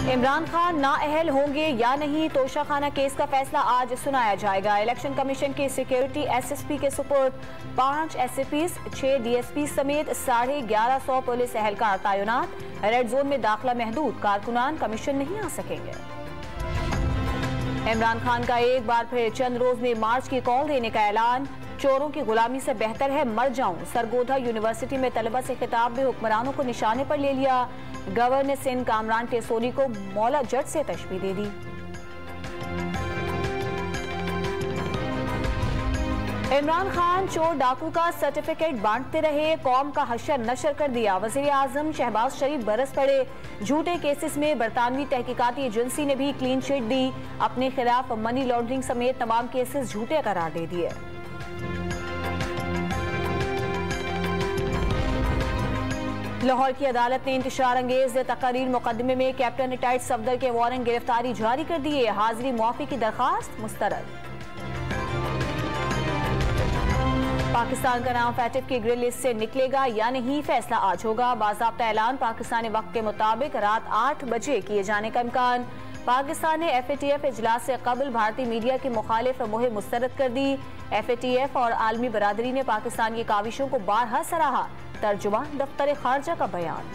इमरान खान नाअहल होंगे या नहीं, तोशाखाना केस का फैसला आज सुनाया जाएगा। इलेक्शन कमीशन की सिक्योरिटी एसएसपी के सुपुर्द 5 एसएपीज, 6 डीएसपी समेत 1150 पुलिस एहलकार तैनात। रेड जोन में दाखिला महदूद, कारकुनान कमीशन नहीं आ सकेंगे। इमरान खान का एक बार फिर चंद रोज में मार्च की कॉल देने का ऐलान। चोरों की गुलामी से बेहतर है मर जाऊं। सरगोधा यूनिवर्सिटी में तलबा से खिताब में हुक्मरानों को निशाने पर ले लिया। गवर्नर ने सिंध कामरान टेसोरी को मौला जज से तशबीह दे दी। इमरान खान चोर डाकू का सर्टिफिकेट बांटते रहे, कौम का हशर नशर कर दिया। वजीर आजम शहबाज शरीफ बरस पड़े। झूठे केसेस में बरतानवी तहकीकाती एजेंसी ने भी क्लीन चिट दी। अपने खिलाफ मनी लॉन्ड्रिंग समेत तमाम केसेस झूठे करार दे दिए। लाहौर की अदालत ने इंतशार अंगेज तकरीर मुकदमे में कैप्टन रिटायर्ड सफदर के वारंट गिरफ्तारी जारी कर दिए। हाजिरी मुआफी की दरखास्त मुस्तरद। पाकिस्तान का नाम फैटिफ की ग्रिल लिस्ट से निकलेगा या नहीं, फैसला आज होगा। बाज़ाब्ता ऐलान, पाकिस्तानी वक्त के मुताबिक रात 8 बजे किए जाने का इम्कान। पाकिस्तान ने FATF इजलास से कबल भारतीय मीडिया की मुखालिफ मुहिम मुस्तरद कर दी। FATF और आलमी बरादरी ने पाकिस्तान की काविशों को बारहा सराहा। तर्जुमान दफ्तर खारजा का बयान।